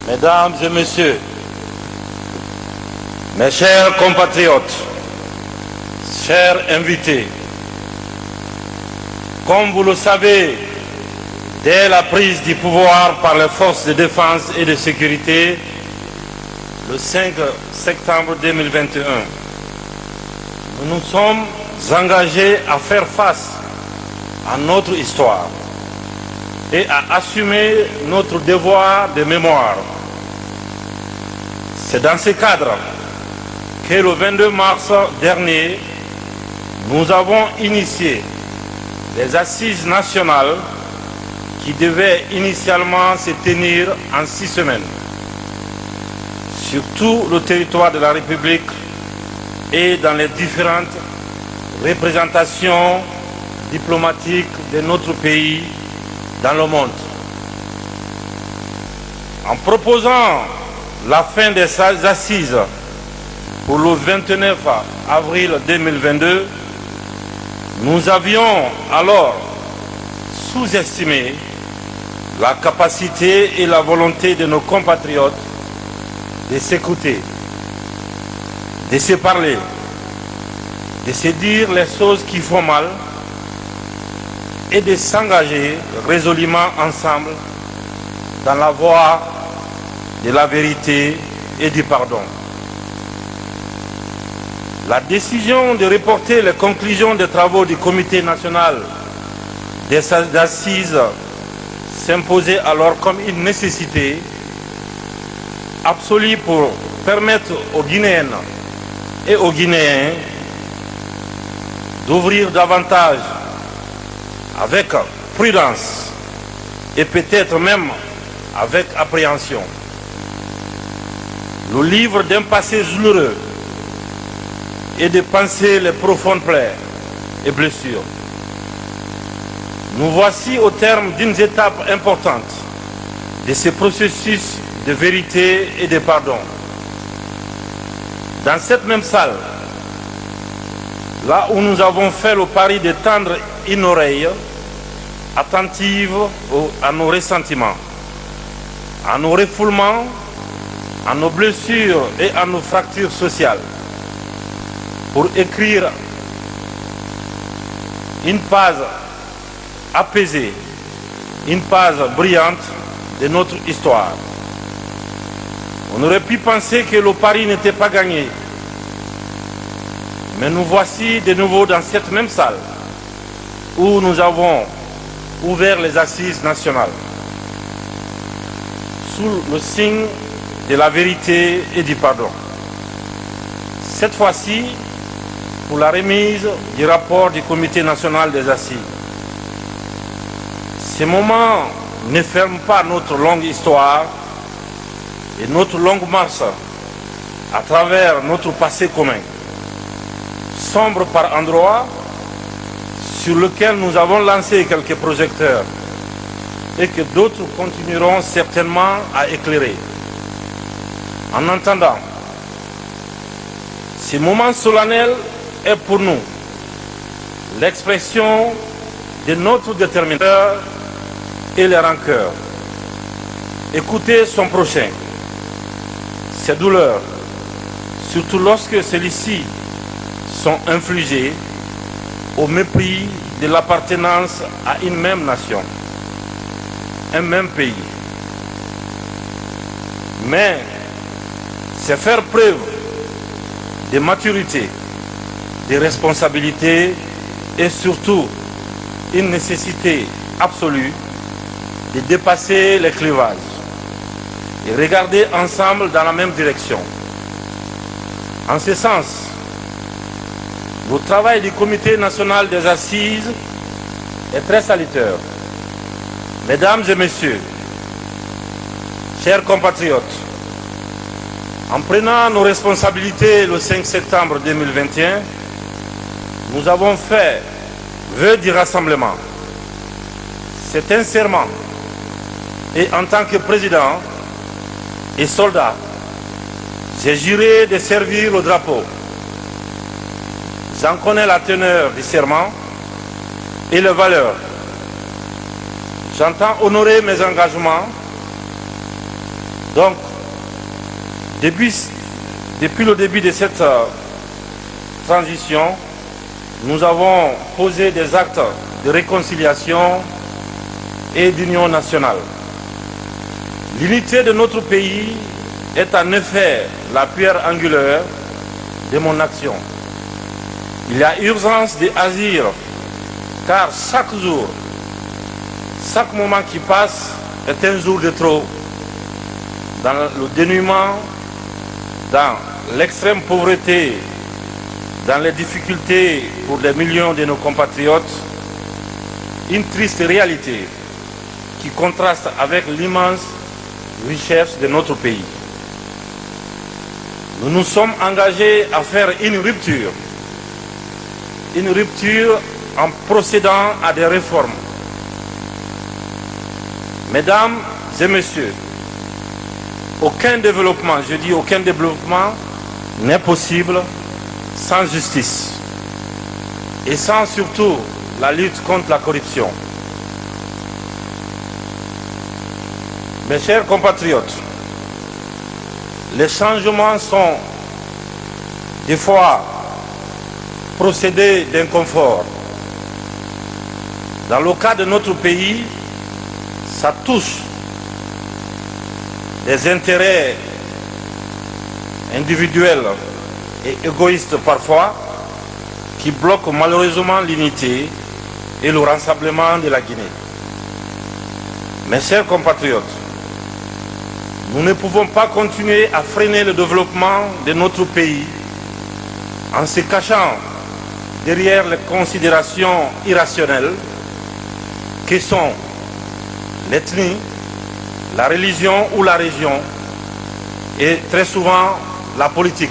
Mesdames et Messieurs, mes chers compatriotes, chers invités, comme vous le savez, dès la prise du pouvoir par les forces de défense et de sécurité, le 5 septembre 2021, nous nous sommes engagés à faire face à notre histoire et à assumer notre devoir de mémoire. C'est dans ce cadre que le 22 mars dernier, nous avons initié les assises nationales qui devaient initialement se tenir en 6 semaines sur tout le territoire de la République et dans les différentes représentations diplomatiques de notre pays dans le monde. En proposant la fin des assises pour le 29 avril 2022, nous avions alors sous-estimé la capacité et la volonté de nos compatriotes de s'écouter, de se parler, de se dire les choses qui font mal et de s'engager résolument ensemble dans la voie de la vérité et du pardon. La décision de reporter les conclusions des travaux du Comité national des assises s'imposait alors comme une nécessité absolue pour permettre aux Guinéennes et aux Guinéens d'ouvrir davantage avec prudence et peut-être même avec appréhension le livre d'un passé douloureux et de penser les profondes plaies et blessures. Nous voici au terme d'une étape importante de ce processus de vérité et de pardon. Dans cette même salle, là où nous avons fait le pari de tendre une oreille attentive à nos ressentiments, à nos refoulements, à nos blessures et à nos fractures sociales, pour écrire une page apaisée, une page brillante de notre histoire. On aurait pu penser que le pari n'était pas gagné, mais nous voici de nouveau dans cette même salle où nous avons ouvert les assises nationales sous le signe de la vérité et du pardon. Cette fois-ci, pour la remise du rapport du Comité national des assises. Ces moments ne ferment pas notre longue histoire et notre longue marche à travers notre passé commun, sombre par endroits, sur lequel nous avons lancé quelques projecteurs et que d'autres continueront certainement à éclairer. En attendant, ce moment solennel est pour nous l'expression de notre détermination et les rancœurs. Écouter son prochain, ses douleurs, surtout lorsque celles-ci sont infligées au mépris de l'appartenance à une même nation, un même pays. Mais c'est faire preuve de maturité, de responsabilité et surtout une nécessité absolue de dépasser les clivages et regarder ensemble dans la même direction. En ce sens, le travail du Comité national des assises est très salutaire. Mesdames et Messieurs, chers compatriotes, en prenant nos responsabilités le 5 septembre 2021, nous avons fait vœu du rassemblement. C'est un serment. Et en tant que président et soldat, j'ai juré de servir le drapeau. J'en connais la teneur du serment et les valeurs. J'entends honorer mes engagements Donc, depuis le début de cette transition, nous avons posé des actes de réconciliation et d'union nationale. L'unité de notre pays est en effet la pierre angulaire de mon action. Il y a urgence d'agir car chaque jour, chaque moment qui passe est un jour de trop. Dans le dénuement, dans l'extrême pauvreté, dans les difficultés pour des millions de nos compatriotes, une triste réalité qui contraste avec l'immense richesse de notre pays. Nous nous sommes engagés à faire une rupture en procédant à des réformes. Mesdames et messieurs, aucun développement, je dis aucun développement, n'est possible sans justice et sans surtout la lutte contre la corruption. Mes chers compatriotes, les changements sont des fois procédés d'inconfort. Dans le cas de notre pays, ça touche des intérêts individuels et égoïstes parfois qui bloquent malheureusement l'unité et le rassemblement de la Guinée. Mes chers compatriotes, nous ne pouvons pas continuer à freiner le développement de notre pays en se cachant derrière les considérations irrationnelles que sont l'ethnie, la religion ou la région et très souvent la politique.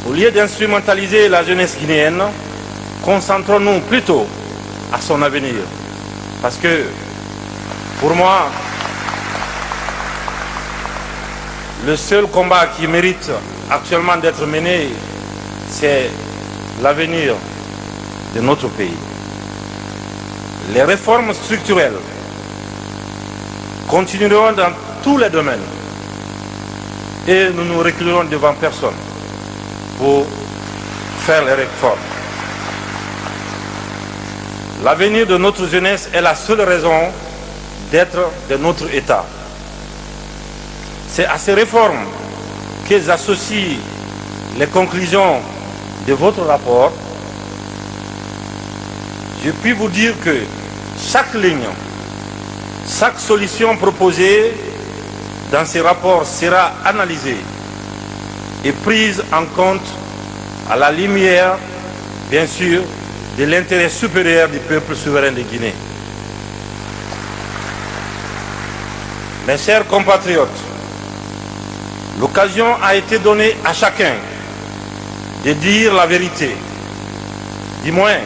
Au lieu d'instrumentaliser la jeunesse guinéenne, concentrons-nous plutôt à son avenir. Parce que pour moi, le seul combat qui mérite actuellement d'être mené, c'est l'avenir de notre pays. Les réformes structurelles continueront dans tous les domaines et nous ne reculerons devant personne pour faire les réformes. L'avenir de notre jeunesse est la seule raison d'être de notre État. C'est à ces réformes que j'associe les conclusions de votre rapport. Je puis vous dire que chaque ligne, chaque solution proposée dans ces rapports sera analysée et prise en compte à la lumière, bien sûr, de l'intérêt supérieur du peuple souverain de Guinée. Mes chers compatriotes, l'occasion a été donnée à chacun de dire la vérité, du moins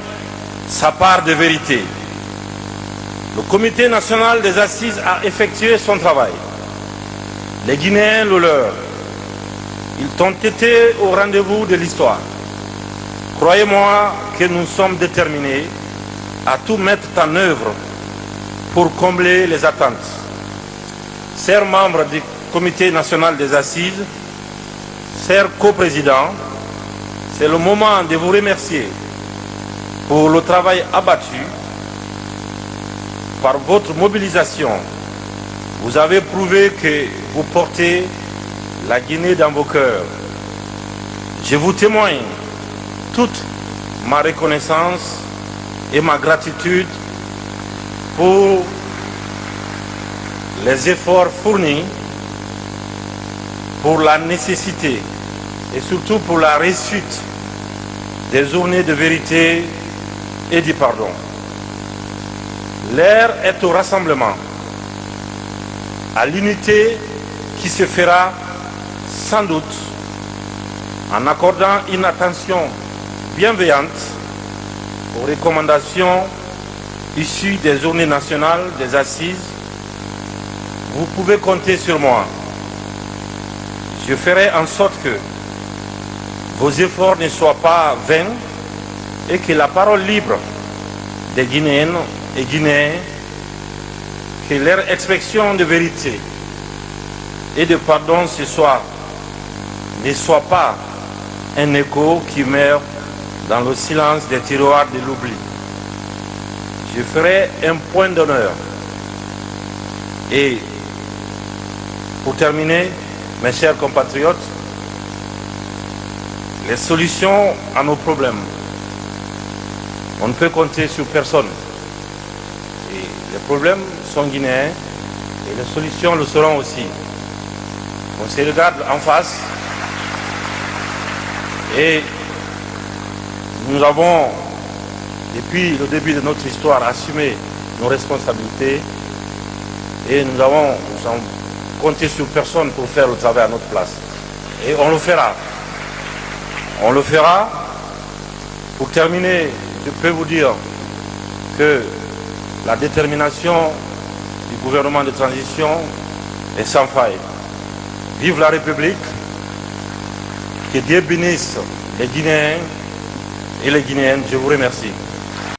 sa part de vérité. Le Comité national des assises a effectué son travail. Les Guinéens le leur. Ils ont été au rendez-vous de l'histoire. Croyez-moi que nous sommes déterminés à tout mettre en œuvre pour combler les attentes. Chers membres du Comité national des assises, chers coprésidents, c'est le moment de vous remercier pour le travail abattu. Par votre mobilisation, vous avez prouvé que vous portez la Guinée dans vos cœurs. Je vous témoigne toute ma reconnaissance et ma gratitude pour les efforts fournis, pour la nécessité et surtout pour la réussite des journées de vérité et du pardon. L'heure est au rassemblement, à l'unité qui se fera sans doute en accordant une attention bienveillante aux recommandations issues des journées nationales des assises. Vous pouvez compter sur moi. Je ferai en sorte que vos efforts ne soient pas vains et que la parole libre des Guinéennes et Guinéens, que leur expression de vérité et de pardon ce soir ne soit pas un écho qui meurt dans le silence des tiroirs de l'oubli. Je ferai un point d'honneur. Et pour terminer, mes chers compatriotes, les solutions à nos problèmes, on ne peut compter sur personne. Et les problèmes sont guinéens et les solutions le seront aussi. On se regarde en face et nous avons, depuis le début de notre histoire, assumé nos responsabilités et nous avons compté sur personne pour faire le travail à notre place. Et on le fera. On le fera. Pour terminer, je peux vous dire que la détermination du gouvernement de transition est sans faille. Vive la République, que Dieu bénisse les Guinéens et les Guinéennes. Je vous remercie.